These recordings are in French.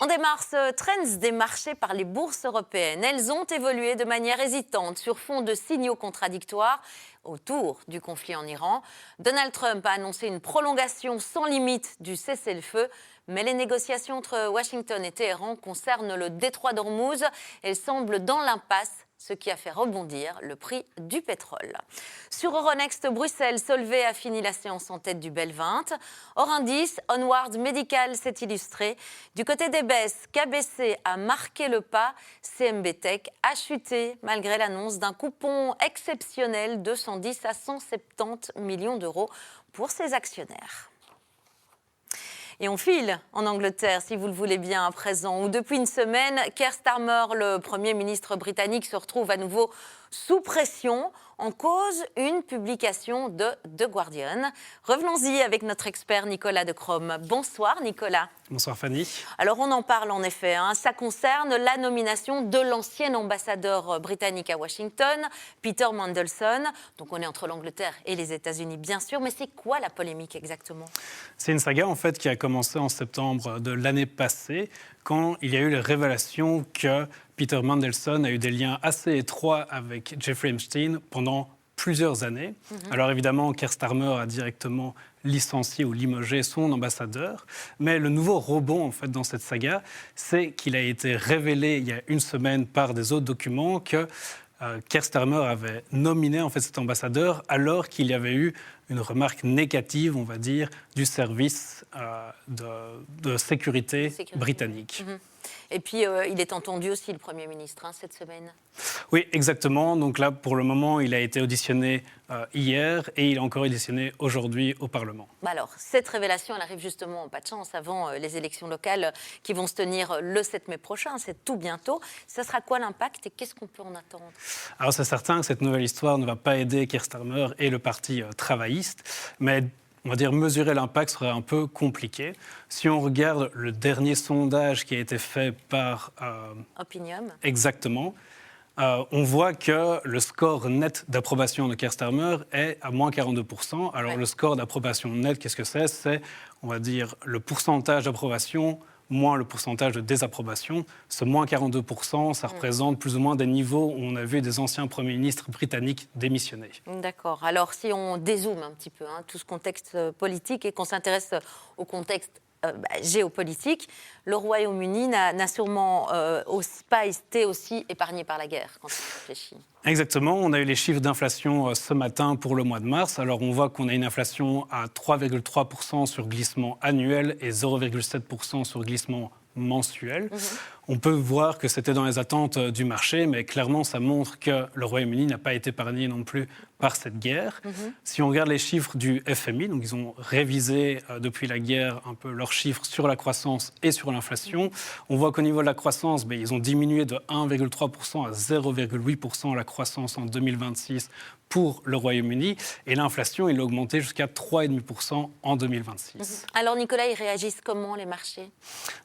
On démarre ce trend des marchés par les bourses européennes. Elles ont évolué de manière hésitante sur fond de signaux contradictoires autour du conflit en Iran. Donald Trump a annoncé une prolongation sans limite du cessez-le-feu. Mais les négociations entre Washington et Téhéran concernent le détroit d'Ormuz. Elles semblent dans l'impasse, ce qui a fait rebondir le prix du pétrole. Sur Euronext, Bruxelles, Solvay a fini la séance en tête du Bel 20. Hors indice, Onward Medical s'est illustré. Du côté des baisses, KBC a marqué le pas. CMB Tech a chuté malgré l'annonce d'un coupon exceptionnel de 110 à 170 millions d'euros pour ses actionnaires. Et on file en Angleterre, si vous le voulez bien, à présent, où depuis une semaine, Keir Starmer, le Premier ministre britannique, se retrouve à nouveau sous pression. En cause, une publication de The Guardian. Revenons-y avec notre expert Nicolas De Crome. Bonsoir Nicolas. Bonsoir Fanny. Alors on en parle en effet, ça concerne la nomination de l'ancien ambassadeur britannique à Washington, Peter Mandelson. Donc on est entre l'Angleterre et les États-Unis bien sûr, mais c'est quoi la polémique exactement ? C'est une saga en fait qui a commencé en septembre de l'année passée, quand il y a eu les révélations que Peter Mandelson a eu des liens assez étroits avec Jeffrey Epstein pendant plusieurs années. Alors évidemment, Keir Starmer a directement licencié ou limogé son ambassadeur. Mais le nouveau rebond en fait, dans cette saga, c'est qu'il a été révélé il y a une semaine par des autres documents que Keir Starmer avait nominé en fait, cet ambassadeur alors qu'il y avait eu une remarque négative, on va dire, du service de sécurité britannique. Et puis, il est entendu aussi, le Premier ministre, cette semaine. Oui, exactement. Donc là, pour le moment, il a été auditionné hier et il est encore auditionné aujourd'hui au Parlement. Alors, cette révélation, elle arrive justement, pas de chance, avant les élections locales qui vont se tenir le 7 mai prochain. C'est tout bientôt. Ça sera quoi l'impact et qu'est-ce qu'on peut en attendre ? Alors, c'est certain que cette nouvelle histoire ne va pas aider Keir Starmer et le parti travailliste, mais on va dire mesurer l'impact serait un peu compliqué. Si on regarde le dernier sondage qui a été fait par Opinium. Exactement. On voit que le score net d'approbation de Keir Starmer est à moins 42%. Alors le score d'approbation net, qu'est-ce que c'est ? C'est, on va dire, le pourcentage d'approbation moins le pourcentage de désapprobation. Ce moins 42%, ça représente plus ou moins des niveaux où on a vu des anciens premiers ministres britanniques démissionner. D'accord. Alors si on dézoome un petit peu tout ce contexte politique et qu'on s'intéresse au contexte géopolitique, le Royaume-Uni n'a sûrement pas été aussi épargné par la guerre quand on réfléchit. Exactement, on a eu les chiffres d'inflation ce matin pour le mois de mars. Alors on voit qu'on a une inflation à 3,3% sur glissement annuel et 0,7% sur glissement mensuel. On peut voir que c'était dans les attentes du marché, mais clairement, ça montre que le Royaume-Uni n'a pas été épargné non plus par cette guerre. Si on regarde les chiffres du FMI, donc ils ont révisé depuis la guerre un peu leurs chiffres sur la croissance et sur l'inflation, on voit qu'au niveau de la croissance, ils ont diminué de 1,3% à 0,8% la croissance en 2026 pour le Royaume-Uni, et l'inflation, il a augmenté jusqu'à 3,5% en 2026. Alors Nicolas, ils réagissent comment les marchés ?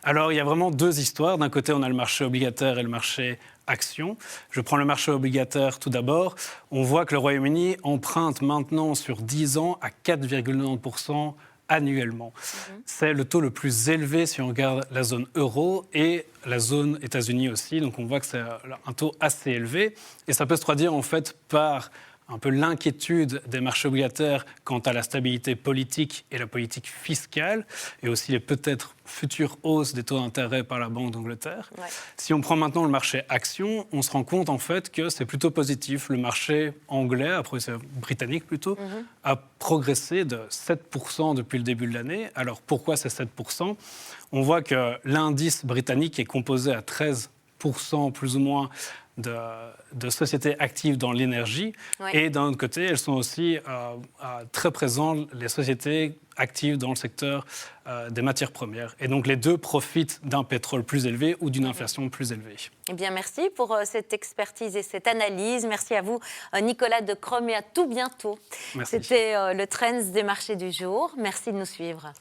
Alors il y a vraiment deux histoires. D'un côté, on a le marché obligataire et le marché action. Je prends le marché obligataire tout d'abord. On voit que le Royaume-Uni emprunte maintenant sur 10 ans à 4,90% annuellement. C'est le taux le plus élevé si on regarde la zone euro et la zone États-Unis aussi. Donc on voit que c'est un taux assez élevé. Et ça peut se traduire en fait par un peu l'inquiétude des marchés obligataires quant à la stabilité politique et la politique fiscale, et aussi les peut-être futures hausses des taux d'intérêt par la Banque d'Angleterre. Si on prend maintenant le marché action, on se rend compte en fait que c'est plutôt positif. Le marché anglais, après c'est britannique plutôt, a progressé de 7% depuis le début de l'année. Alors pourquoi c'est 7% ? On voit que l'indice britannique est composé à 13% plus ou moins de sociétés actives dans l'énergie. Et d'un autre côté, elles sont aussi très présentes, les sociétés actives dans le secteur des matières premières. Et donc les deux profitent d'un pétrole plus élevé ou d'une inflation plus élevée. Eh bien, merci pour cette expertise et cette analyse. Merci à vous, Nicolas De Crome, et à tout bientôt. Merci. C'était le Trends des marchés du jour. Merci de nous suivre.